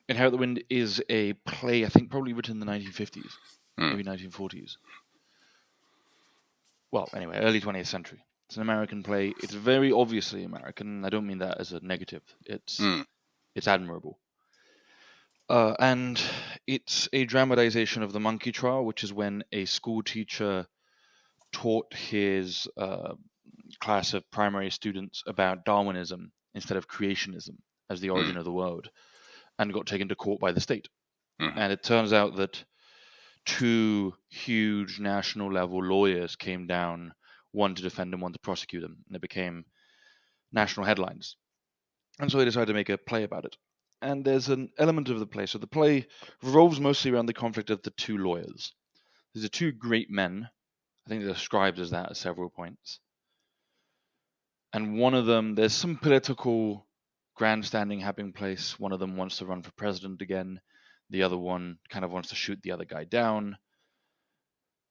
Inherit the Wind is a play, I think probably written in the 1950s, maybe 1940s. Well, anyway, early 20th century. It's an American play. It's very obviously American. I don't mean that as a negative. It's admirable. And it's a dramatization of the monkey trial, which is when a school teacher taught his class of primary students about Darwinism instead of creationism as the origin of the world, and got taken to court by the state. And it turns out that two huge national level lawyers came down, one to defend him, one to prosecute him, and it became national headlines. And so they decided to make a play about it. And there's an element of the play. So the play revolves mostly around the conflict of the two lawyers. These are two great men. I think they're described as that at several points. And one of them, there's some political grandstanding happening place. One of them wants to run for president again. The other one kind of wants to shoot the other guy down.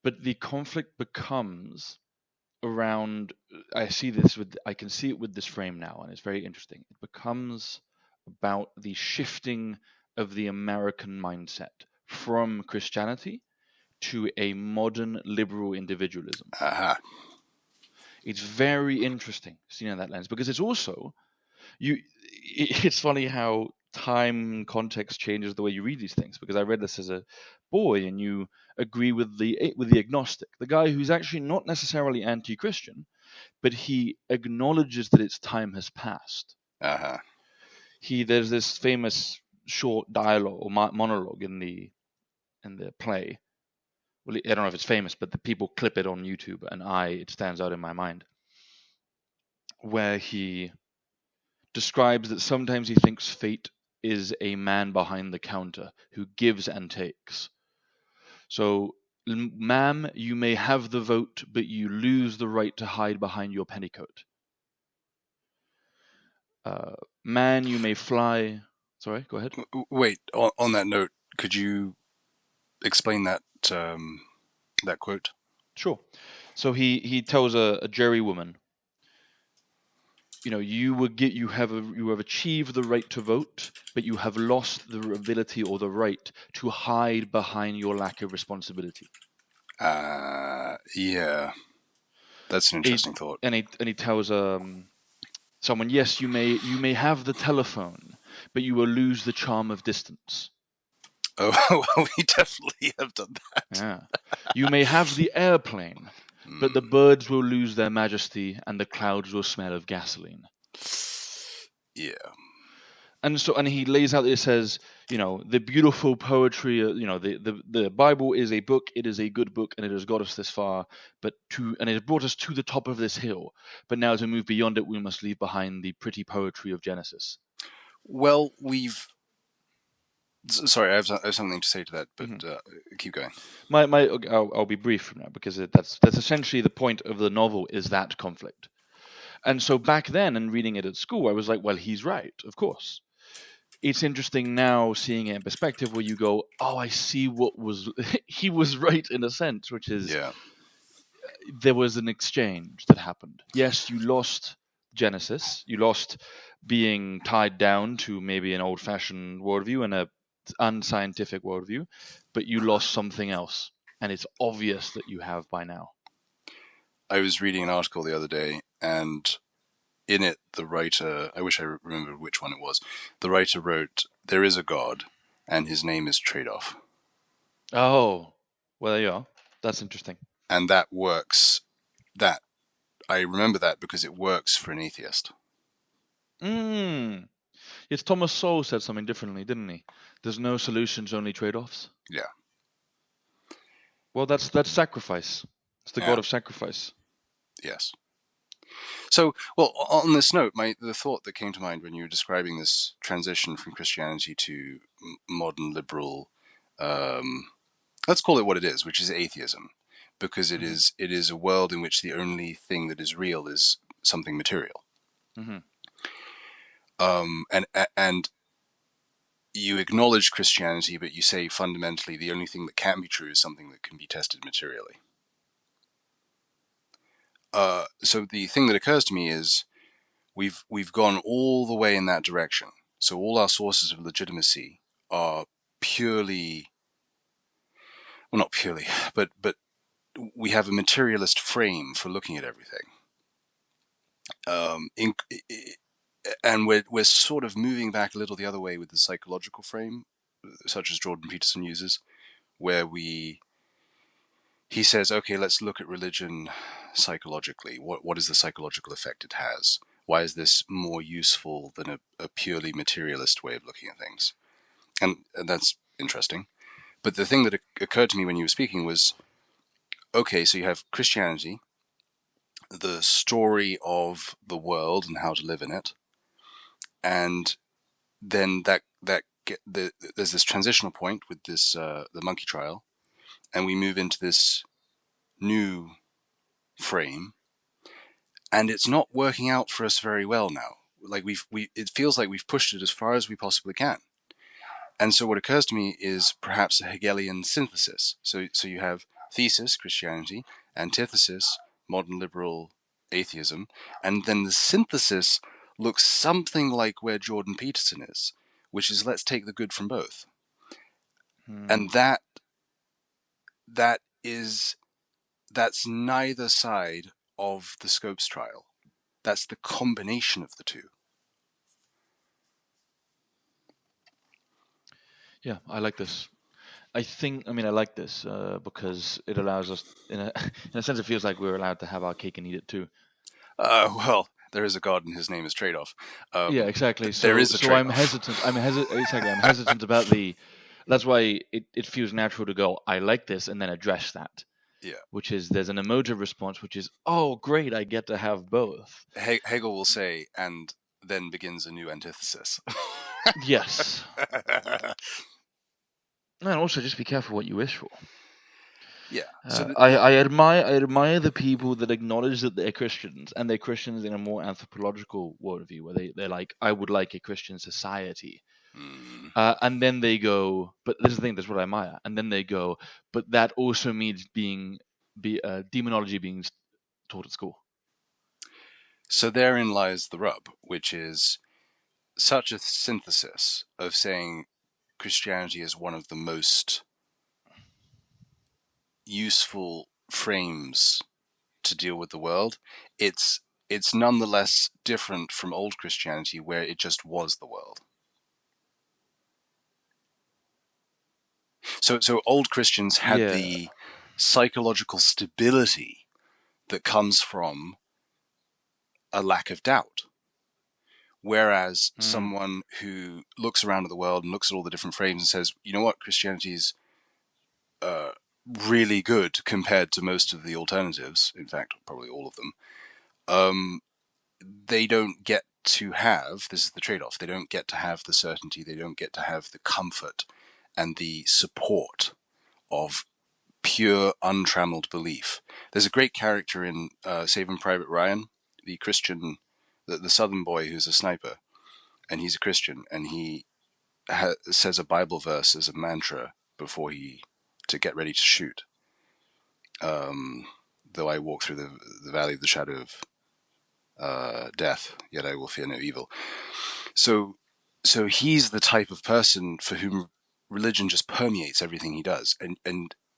But the conflict becomes around, I can see it with this frame now, and it's very interesting. It becomes about the shifting of the American mindset from Christianity to a modern liberal individualism. It's very interesting seen in that lens, because it's also it's funny how time and context changes the way you read these things, because I read this as a boy, and you agree with the agnostic, the guy who's actually not necessarily anti-Christian, but he acknowledges that its time has passed. There's this famous short dialogue or monologue in the play. Well, I don't know if it's famous, but the people clip it on YouTube, and it stands out in my mind, where he describes that sometimes he thinks fate is a man behind the counter who gives and takes. So, ma'am, you may have the vote, but you lose the right to hide behind your petticoat. Man, you may fly. Sorry, go ahead. Wait, on that note, could you explain that that quote? Sure. So he tells a jurywoman, you have achieved the right to vote, but you have lost the ability or the right to hide behind your lack of responsibility. Yeah, that's an interesting thought. And he tells someone, yes, you may have the telephone, but you will lose the charm of distance. Oh, we definitely have done that. Yeah. You may have the airplane, but the birds will lose their majesty and the clouds will smell of gasoline. Yeah. And he lays out, it says, the beautiful poetry, the Bible is a book, it is a good book, and it has got us this far, and it has brought us to the top of this hill. But now to move beyond it, we must leave behind the pretty poetry of Genesis. Well, sorry, I have something to say to that, but keep going. I'll be brief from now, because that's essentially the point of the novel, is that conflict. And so back then, and reading it at school, I was like, well, he's right, of course. It's interesting now seeing it in perspective, where you go, oh, I see he was right in a sense, which is, there was an exchange that happened. Yes, you lost Genesis, you lost being tied down to maybe an old-fashioned worldview and a unscientific worldview, but you lost something else, and it's obvious that you have by now. I was reading an article the other day, and in it, the writer, I wish I remembered which one it was, the writer wrote, there is a God, and his name is trade-off. Oh, well, there you are. That's interesting. And that works. I remember that because it works for an atheist. Yes, Thomas Sowell said something differently, didn't he? There's no solutions, only trade-offs. Yeah. Well, that's sacrifice. It's the God of sacrifice. Yes. So, well, on this note, the thought that came to mind when you were describing this transition from Christianity to modern liberal, let's call it what it is, which is atheism, because it is a world in which the only thing that is real is something material. And you acknowledge Christianity, but you say fundamentally the only thing that can be true is something that can be tested materially. So the thing that occurs to me is we've gone all the way in that direction. So all our sources of legitimacy are purely, well, not purely, but we have a materialist frame for looking at everything. And we're sort of moving back a little the other way with the psychological frame, such as Jordan Peterson uses, where he says, okay, let's look at religion psychologically. What is the psychological effect it has? Why is this more useful than a purely materialist way of looking at things? And that's interesting. But the thing that occurred to me when you were speaking was, okay, so you have Christianity, the story of the world and how to live in it, and then there's this transitional point with this the monkey trial, and we move into this new frame, and it's not working out for us very well now. Like it feels like we've pushed it as far as we possibly can. And so what occurs to me is perhaps a Hegelian synthesis. So you have thesis, Christianity, antithesis, modern liberal atheism, and then the synthesis looks something like where Jordan Peterson is, which is let's take the good from both. And that's neither side of the Scopes trial. That's the combination of the two. Yeah, I like this. I like this because it allows us, in a sense, it feels like we're allowed to have our cake and eat it too. Well, there is a God and his name is trade-off. Yeah, exactly. There is a trade-off. I'm hesitant. I'm hesitant about the. That's why it feels natural to go, I like this, and then address that. Yeah. Which is, there's an emotive response, which is, oh, great, I get to have both. Hegel will say, and then begins a new antithesis. Yes. And also, just be careful what you wish for. Yeah. So I admire the people that acknowledge that they're Christians, and they're Christians in a more anthropological worldview, where they're like, I would like a Christian society. And then they go, but this is the thing, that's what I admire. And then they go, but that also means demonology being taught at school. So therein lies the rub, which is such a synthesis of saying Christianity is one of the most useful frames to deal with the world. It's nonetheless different from old Christianity, where it just was the world. So old Christians had the psychological stability that comes from a lack of doubt. Whereas someone who looks around at the world and looks at all the different frames and says, you know what, Christianity is really good compared to most of the alternatives, in fact, probably all of them, they don't get to have, this is the trade-off, they don't get to have the certainty, they don't get to have the comfort and the support of pure, untrammeled belief. There's a great character in Saving Private Ryan, the Christian, the Southern boy who's a sniper, and he's a Christian, and he says a Bible verse as a mantra before to get ready to shoot. Though I walk through the valley of the shadow of death, yet I will fear no evil. So he's the type of person for whom religion just permeates everything he does, and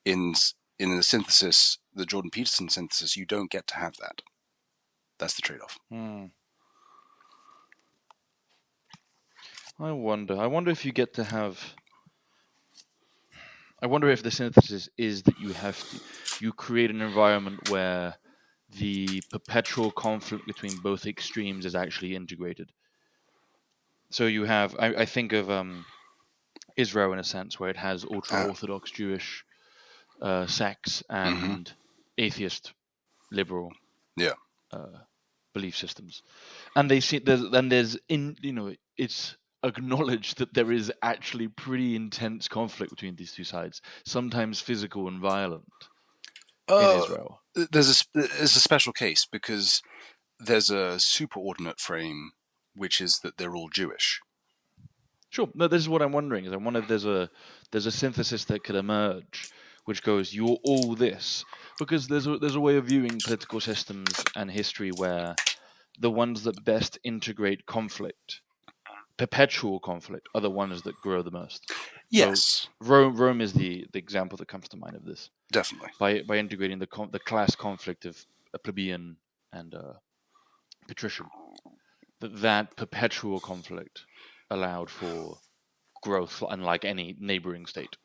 in the synthesis, the Jordan Peterson synthesis, you don't get to have that. That's the trade-off. I wonder if you get to have. I wonder if the synthesis is that you create an environment where the perpetual conflict between both extremes is actually integrated. So you have, I think of Israel in a sense, where it has ultra-Orthodox Jewish sects and atheist liberal belief systems, and they see it's acknowledged that there is actually pretty intense conflict between these two sides, sometimes physical and violent. In Israel, there's a special case because there's a superordinate frame, which is that they're all Jewish. Sure. No, this is what I'm wondering. Is I wonder if there's a synthesis that could emerge, which goes, you're all this, because there's a way of viewing political systems and history where the ones that best integrate conflict perpetual conflict are the ones that grow the most. Yes. So Rome is the example that comes to mind of this. Definitely. By integrating the class conflict of a plebeian and a patrician, that perpetual conflict allowed for growth, unlike any neighboring state.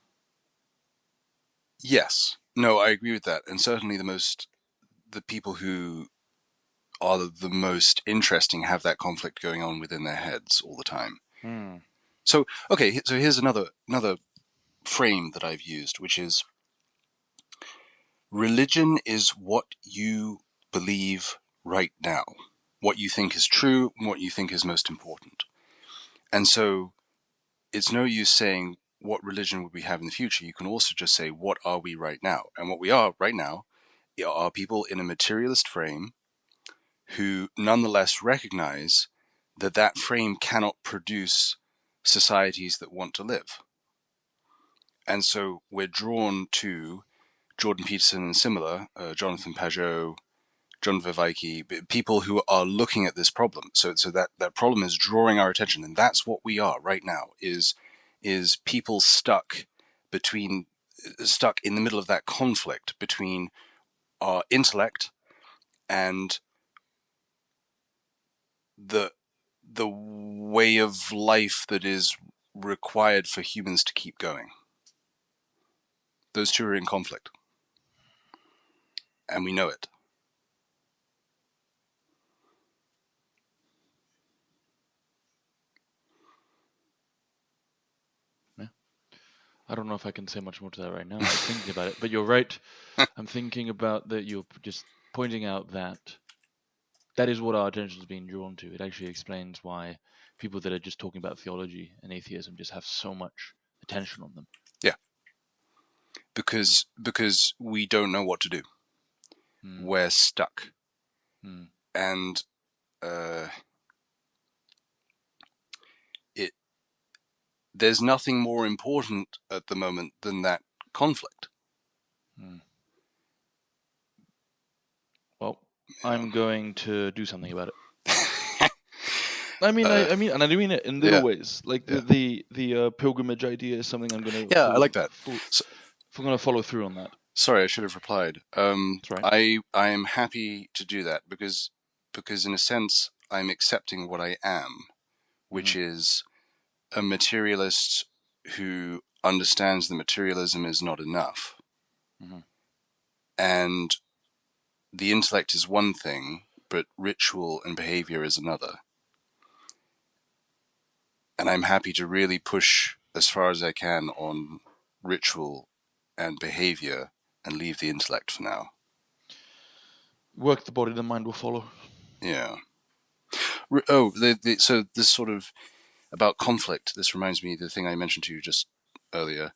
Yes. No, I agree with that. And certainly the people who are the most interesting have that conflict going on within their heads all the time. So, okay, so here's another frame that I've used, which is religion is what you believe right now, what you think is true, what you think is most important. And so it's no use saying what religion would we have in the future. You can also just say, what are we right now? And what we are right now are people in a materialist frame who nonetheless recognize that that frame cannot produce societies that want to live. And so we're drawn to Jordan Peterson and similar, Jonathan Pajot, John Vervaeke, people who are looking at this problem. So that problem is drawing our attention, and that's what we are right now, is people stuck in the middle of that conflict between our intellect and the way of life that is required for humans to keep going. Those two are in conflict, and we know it. Yeah. I don't know if I can say much more to that right now. I'm thinking about it, but you're right. I'm thinking about that. You're just pointing out that is what our attention is being drawn to. It actually explains why people that are just talking about theology and atheism just have so much attention on them. Yeah. Because we don't know what to do. We're stuck. And there's nothing more important at the moment than that conflict. Well, I'm going to do something about it. I mean, and I do mean it in little ways. Like the pilgrimage idea is something I'm going to. Yeah, I like that. I'm going to follow through on that. Sorry, I should have replied. That's right. I am happy to do that because in a sense I'm accepting what I am, which is a materialist who understands that materialism is not enough. And the intellect is one thing, but ritual and behavior is another. And I'm happy to really push as far as I can on ritual and behavior and leave the intellect for now. Work the body, the mind will follow. Yeah. So this sort of about conflict, this reminds me of the thing I mentioned to you just earlier.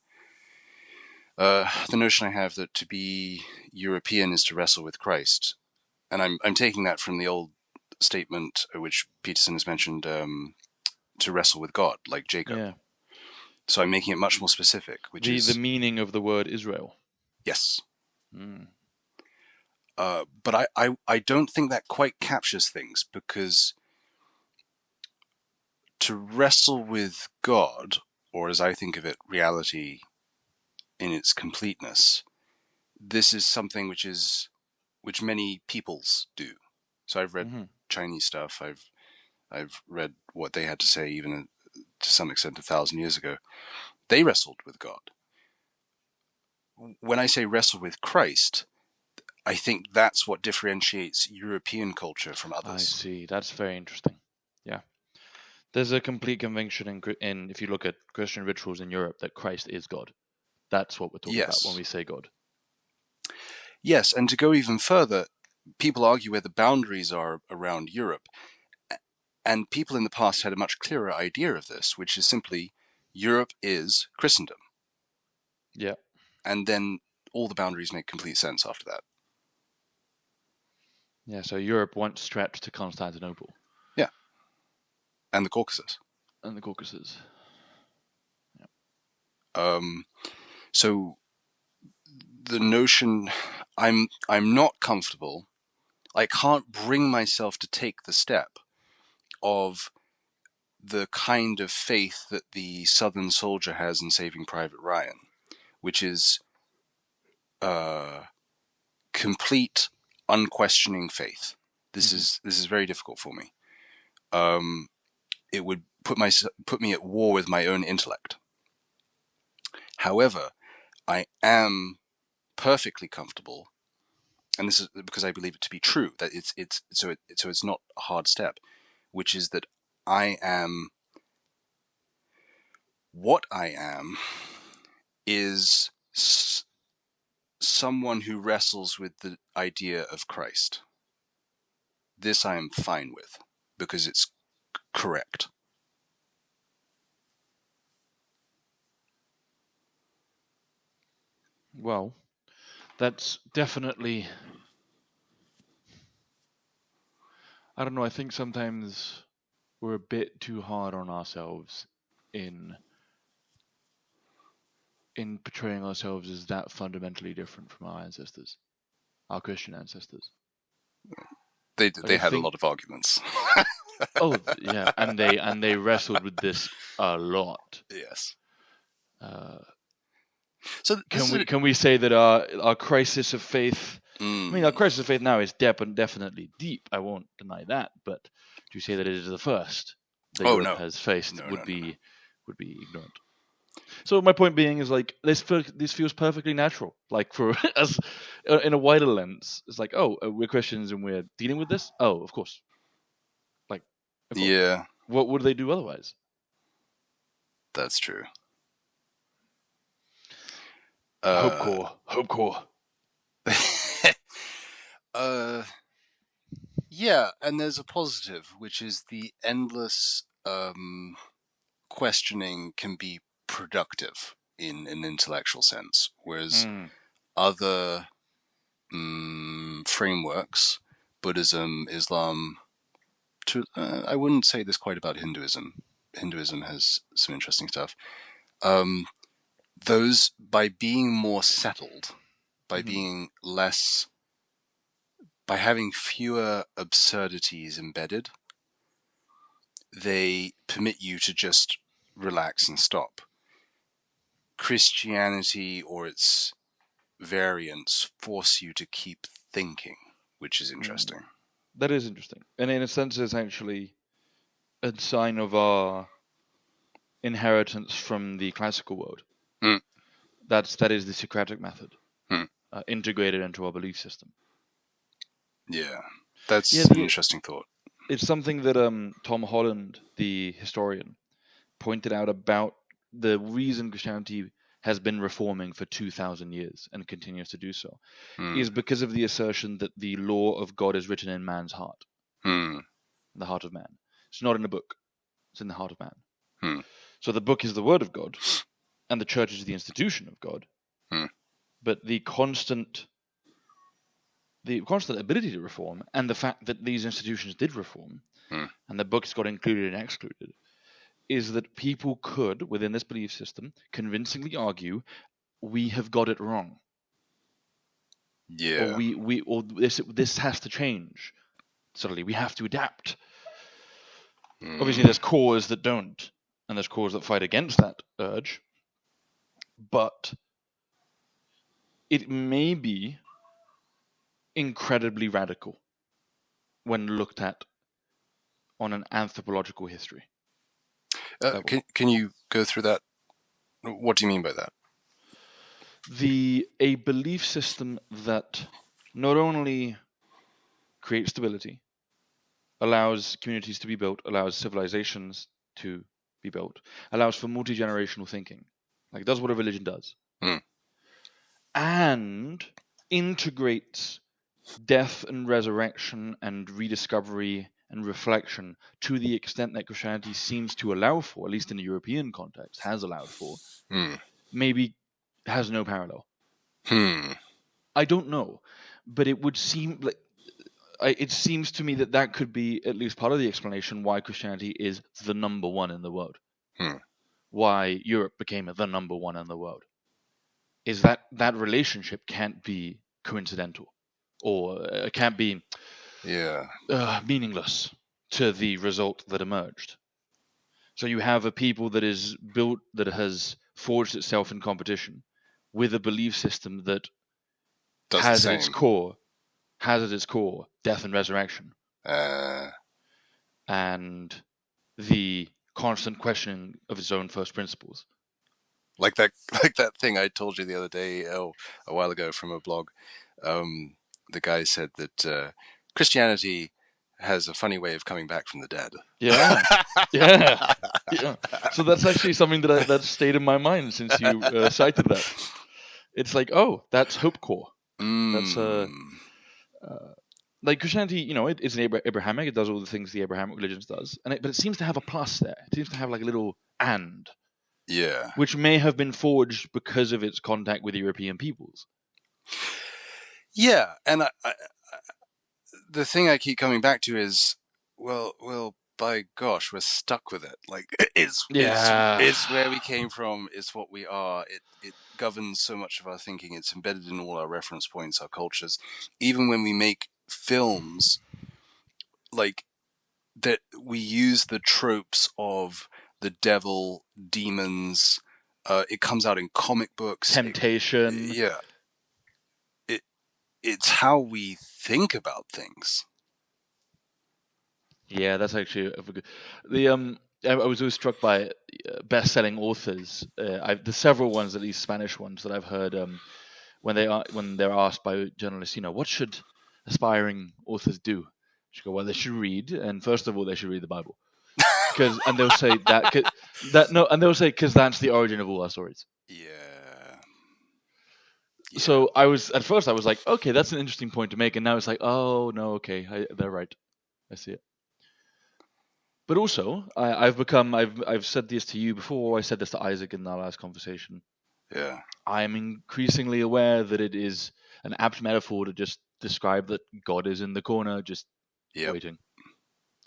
The notion I have that to be European is to wrestle with Christ. And I'm taking that from the old statement which Peterson has mentioned, to wrestle with God, like Jacob. Yeah. So I'm making it much more specific, which is the meaning of the word Israel. Yes. But I don't think that quite captures things, because to wrestle with God, or as I think of it, reality in its completeness, this is something which many peoples do. So I've read Chinese stuff. I've read what they had to say, even to some extent 1,000 years ago. They wrestled with God. When I say wrestle with Christ, I think that's what differentiates European culture from others. I see. That's very interesting. Yeah. There's a complete conviction in if you look at Christian rituals in Europe, that Christ is God. That's what we're talking about when we say God. Yes, and to go even further, people argue where the boundaries are around Europe. And people in the past had a much clearer idea of this, which is simply Europe is Christendom. Yeah. And then all the boundaries make complete sense after that. Yeah, so Europe once stretched to Constantinople. Yeah. And the Caucasus. Yeah. So the notion, I'm not comfortable. I can't bring myself to take the step of the kind of faith that the Southern soldier has in Saving Private Ryan, which is complete, unquestioning faith. This is very difficult for me. It would put me at war with my own intellect. However, I am perfectly comfortable, and this is because I believe it to be true, that it's not a hard step, which is that I am what I am is someone who wrestles with the idea of Christ. This I am fine with because it's correct. Well, that's definitely, I don't know, I think sometimes we're a bit too hard on ourselves in portraying ourselves as that fundamentally different from our ancestors, our Christian ancestors. They had a lot of arguments. Oh yeah, and they wrestled with this a lot. Yes. So can we say that our crisis of faith? I mean, our crisis of faith now is definitely deep. I won't deny that. But do you say that it is the first that Europe has faced? Would be ignorant. So my point being is like this feels perfectly natural. Like for us in a wider lens, it's like, oh, we're Christians and we're dealing with this. Oh, of course. Like, of course. Yeah. What would they do otherwise? That's true. Hope core. Yeah, and there's a positive, which is the endless questioning can be productive in an intellectual sense, whereas other frameworks, Buddhism, Islam, I wouldn't say this quite about Hinduism. Hinduism has some interesting stuff. Those, by being more settled, by being less, by having fewer absurdities embedded, they permit you to just relax and stop. Christianity or its variants force you to keep thinking, which is interesting. That is interesting. And in a sense, it's actually a sign of our inheritance from the classical world. That is the Socratic method, integrated into our belief system. Yeah, that's an interesting thought. It's something that Tom Holland, the historian, pointed out about the reason Christianity has been reforming for 2,000 years and continues to do so, is because of the assertion that the law of God is written in man's heart, the heart of man. It's not in a book; it's in the heart of man. So the book is the word of God, and the church is the institution of God. But the constant ability to reform, and the fact that these institutions did reform, and the books got included and excluded, is that people could, within this belief system, convincingly argue, we have got it wrong. Yeah. Or this has to change. Suddenly we have to adapt. Obviously there's cores that don't, and there's cores that fight against that urge. But it may be incredibly radical when looked at on an anthropological history. Can you go through that? What do you mean by that? A belief system that not only creates stability, allows communities to be built, allows civilizations to be built, allows for multi-generational thinking, like does what a religion does, and integrates death and resurrection and rediscovery and reflection to the extent that Christianity seems to allow for, at least in the European context, has allowed for, maybe has no parallel. I don't know, but it would seem like it seems to me that could be at least part of the explanation why Christianity is the number one in the world. Why Europe became the number one in the world. Is that relationship can't be coincidental, or can't be meaningless to the result that emerged. So you have a people that is built, that has forged itself in competition with a belief system that Does has the at same. its core death and resurrection, and the constant questioning of its own first principles. Like that thing I told you the other day, a while ago, from a blog. The guy said that Christianity has a funny way of coming back from the dead. Yeah, yeah, yeah. So that's actually something that's stayed in my mind since you cited that. It's like, oh, that's hope core. That's like Christianity. It's an Abrahamic. It does all the things the Abrahamic religions does, but it seems to have a plus there. It seems to have like a little and. Yeah. Which may have been forged because of its contact with European peoples. Yeah, and the thing I keep coming back to is, well, by gosh, we're stuck with it. Like it's where we came from. It's what we are. It governs so much of our thinking. It's embedded in all our reference points, our cultures. Even when we make films, like that, we use the tropes of the devil, demons. It comes out in comic books. Temptation. It's how we think about things. Yeah, that's actually a good. I was always struck by best-selling authors. There's several ones, at least Spanish ones, that I've heard when they're asked by journalists, what should aspiring authors do? They go, well, they should read, and first of all, they should read the Bible, and they'll say because that's the origin of all our stories. Yeah. So at first I was like, okay, that's an interesting point to make, and now it's like, oh no, okay, they're right, I see it. But also, I've said this to you before. I said this to Isaac in our last conversation. Yeah. I am increasingly aware that it is an apt metaphor to just describe that God is in the corner, just waiting.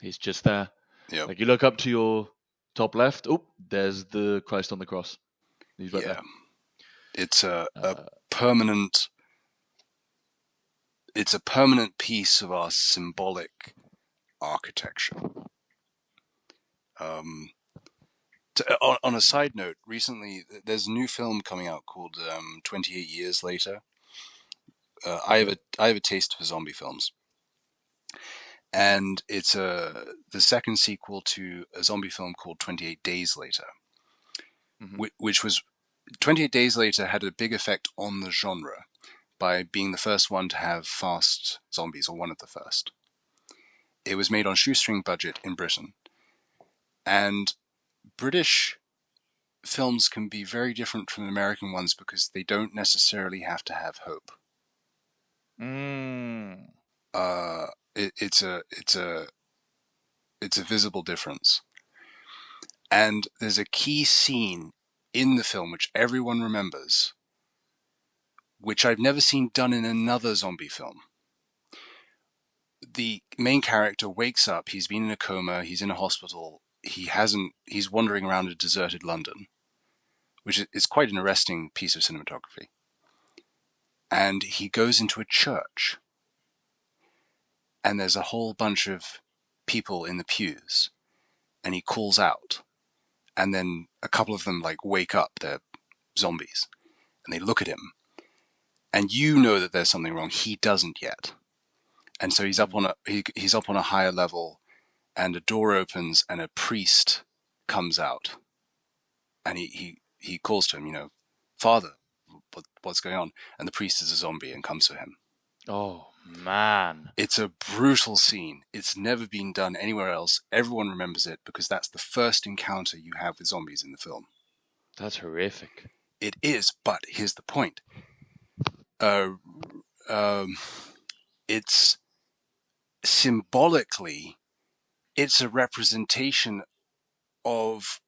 He's just there. Yep. Like you look up to your top left. Oh, there's the Christ on the cross. He's right there. It's a permanent. It's a permanent piece of our symbolic architecture. On a side note, recently there's a new film coming out called 28 Years Later. I have a taste for zombie films, and it's the second sequel to a zombie film called 28 Days Later, which was 28 Days Later had a big effect on the genre by being the first one to have fast zombies, or one of the first. It was made on shoestring budget in Britain, and British films can be very different from American ones because they don't necessarily have to have hope. It's a visible difference, and there's a key scene in the film which everyone remembers, which I've never seen done in another zombie film. The main character wakes up. He's been in a coma. He's in a hospital. He's wandering around a deserted London, which is quite an arresting piece of cinematography. And he goes into a church, and there's a whole bunch of people in the pews, and he calls out, and then a couple of them wake up. They're zombies, and they look at him, and you know that there's something wrong. He doesn't yet, and so he's up on a higher level, and a door opens, and a priest comes out, and he calls to him, Father, what's going on? And the priest is a zombie and comes to him. Oh man, it's a brutal scene. It's never been done anywhere else. Everyone remembers it because that's the first encounter you have with zombies in the film. That's horrific. It is, but here's the point. It's symbolically, it's a representation of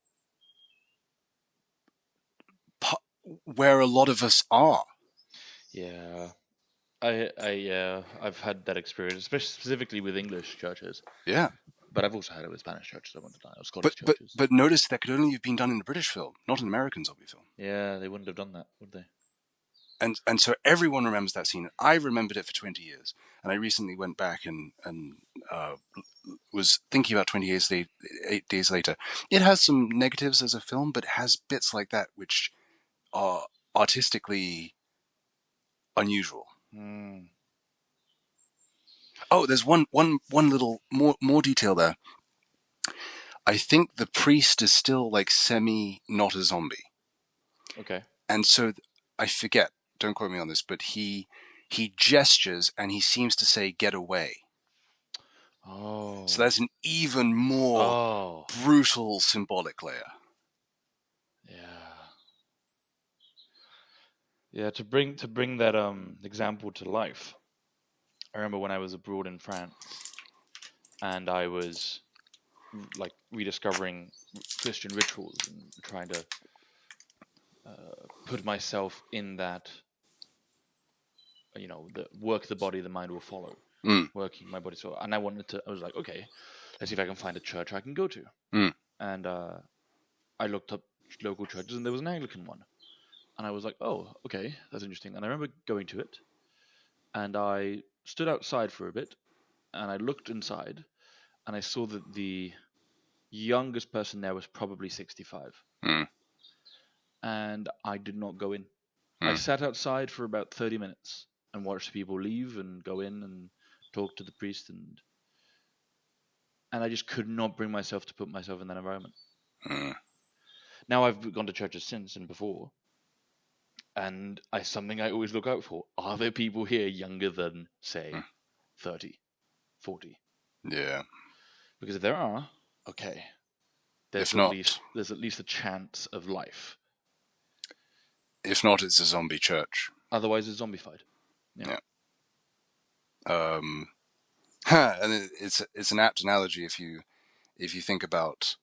where a lot of us are. Yeah. I've had that experience, especially specifically with English churches. Yeah. But I've also had it with Spanish churches, I want to die, or Scottish churches. But notice that could only have been done in a British film, not an American zombie film. Yeah, they wouldn't have done that, would they? and so everyone remembers that scene. I remembered it for 20 years, and I recently went back and was thinking about 8 days later. It has some negatives as a film, but it has bits like that which are artistically unusual. Oh, there's one little more detail there. I think the priest is still like not a zombie. Okay. And so I forget, don't quote me on this, but he gestures and he seems to say, "Get away." Oh. So that's an even more brutal symbolic layer. Yeah, to bring that example to life. I remember when I was abroad in France, and I was like rediscovering Christian rituals and trying to put myself in that, the work the body, the mind will follow. Working my body. So, and I was like, okay, let's see if I can find a church I can go to. And I looked up local churches, and there was an Anglican one. And I was like, oh, okay, that's interesting. And I remember going to it, and I stood outside for a bit, and I looked inside, and I saw that the youngest person there was probably 65. And I did not go in. I sat outside for about 30 minutes and watched people leave and go in and talk to the priest, and I just could not bring myself to put myself in that environment. Now I've gone to churches since and before, and something I always look out for. Are there people here younger than, say, 30, 40? Yeah. Because if there are, okay, there's at least a chance of life. If not, it's a zombie church. Otherwise, it's zombified. Yeah. And it's an apt analogy if you think about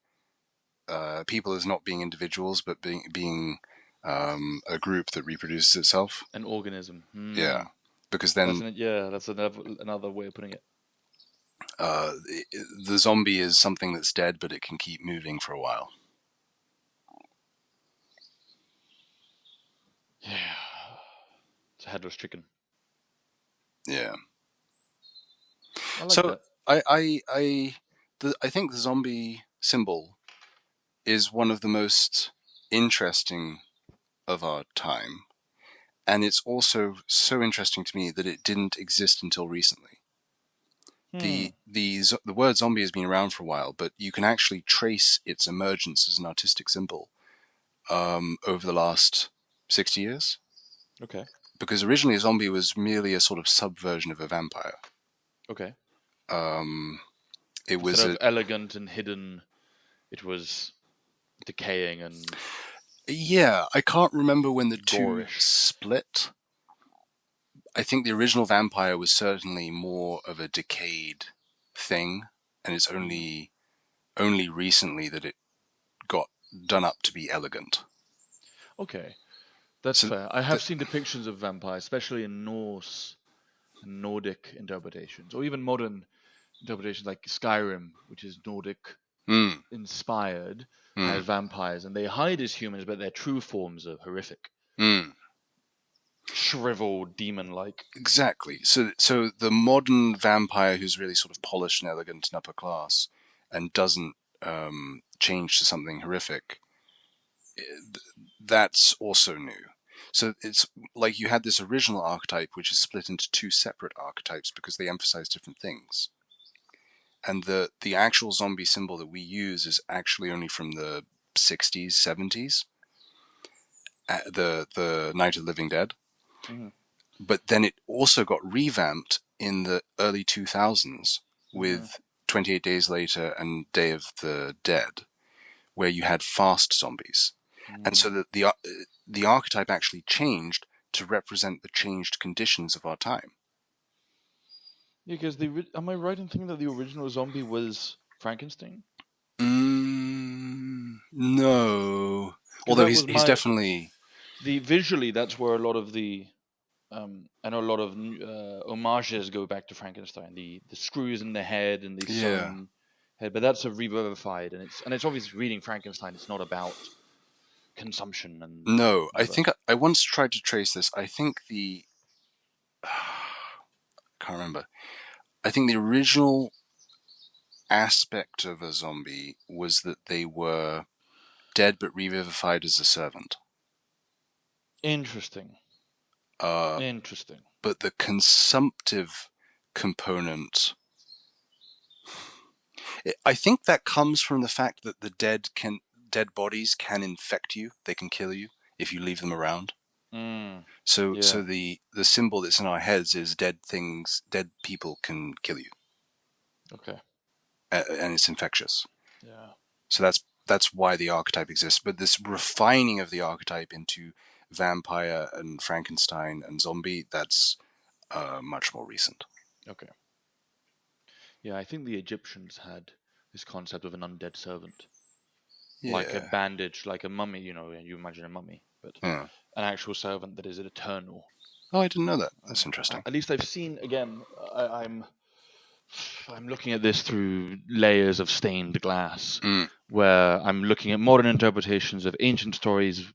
people as not being individuals, but being a group that reproduces itself. An organism. Yeah, because then that's another way of putting it. The zombie is something that's dead, but it can keep moving for a while. Yeah, it's a headless chicken. Yeah. I like that. I think the zombie symbol is one of the most interesting of our time, and it's also so interesting to me that it didn't exist until recently. The word zombie has been around for a while, but you can actually trace its emergence as an artistic symbol over the last 60 years. Okay. Because originally a zombie was merely a sort of subversion of a vampire. Okay. It was elegant and hidden. It was decaying and... Yeah, I can't remember when the gorish. Two split. I think the original vampire was certainly more of a decayed thing, and it's only recently that it got done up to be elegant. Okay, that's fair. I have seen depictions of vampires, especially in Norse and Nordic interpretations, or even modern interpretations like Skyrim, which is Nordic inspired, has vampires, and they hide as humans, but their true forms are horrific. Shriveled, demon-like. Exactly. So the modern vampire who's really sort of polished and elegant and upper class and doesn't change to something horrific, that's also new. So it's like you had this original archetype which is split into two separate archetypes because they emphasize different things. And the actual zombie symbol that we use is actually only from the 60s, 70s. The Night of the Living Dead. But then it also got revamped in the early 2000s with 28 Days Later and Day of the Dead, where you had fast zombies. And so that the archetype actually changed to represent the changed conditions of our time. Yeah, because am I right in thinking that the original zombie was Frankenstein? No. Although he's definitely... Visually, that's where a lot of the... I know a lot of homages go back to Frankenstein. The screws in the head and the sewn head, but that's a revivified, and it's obviously reading Frankenstein. It's not about consumption and No, whatever. I think I once tried to trace this. I think can't remember. I think the original aspect of a zombie was that they were dead but revivified as a servant. Interesting. Interesting. But the consumptive component, I think that comes from the fact that the dead bodies can infect you. They can kill you if you leave them around. So the symbol that's in our heads is dead people can kill you. Okay. And it's infectious. Yeah. So that's why the archetype exists. But this refining of the archetype into vampire and Frankenstein and zombie, that's much more recent. Okay. Yeah, I think the Egyptians had this concept of an undead servant. Yeah. Like a bandage, like a mummy, you imagine a mummy, but an actual servant that is eternal. Oh, I didn't know that. That's interesting. At least I've seen, again, I'm looking at this through layers of stained glass, where I'm looking at modern interpretations of ancient stories,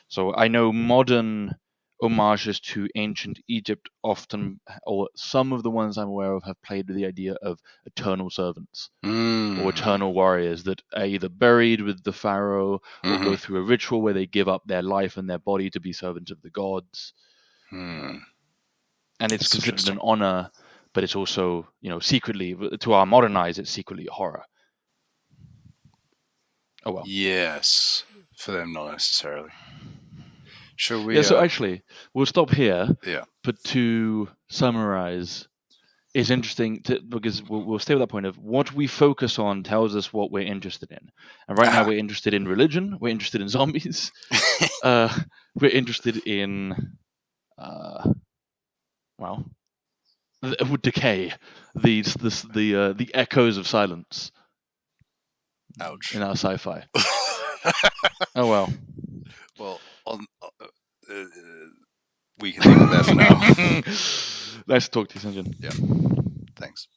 So I know modern homages to ancient Egypt often, or some of the ones I'm aware of, have played with the idea of eternal servants or eternal warriors that are either buried with the pharaoh or go through a ritual where they give up their life and their body to be servants of the gods. And it's considered an honor, but it's also, secretly, to our modern eyes, it's secretly a horror. Oh well. Yes, for them not necessarily. Shall we? Yeah, so actually, we'll stop here. Yeah. But to summarize, it's interesting because we'll stay with that point of what we focus on tells us what we're interested in. And right now we're interested in religion, we're interested in zombies, we're interested in, decay, the echoes of silence. Ouch. In our sci-fi. Oh well. Well, we can leave it there for now. Nice to talk to you, StJohn. Yeah. Thanks.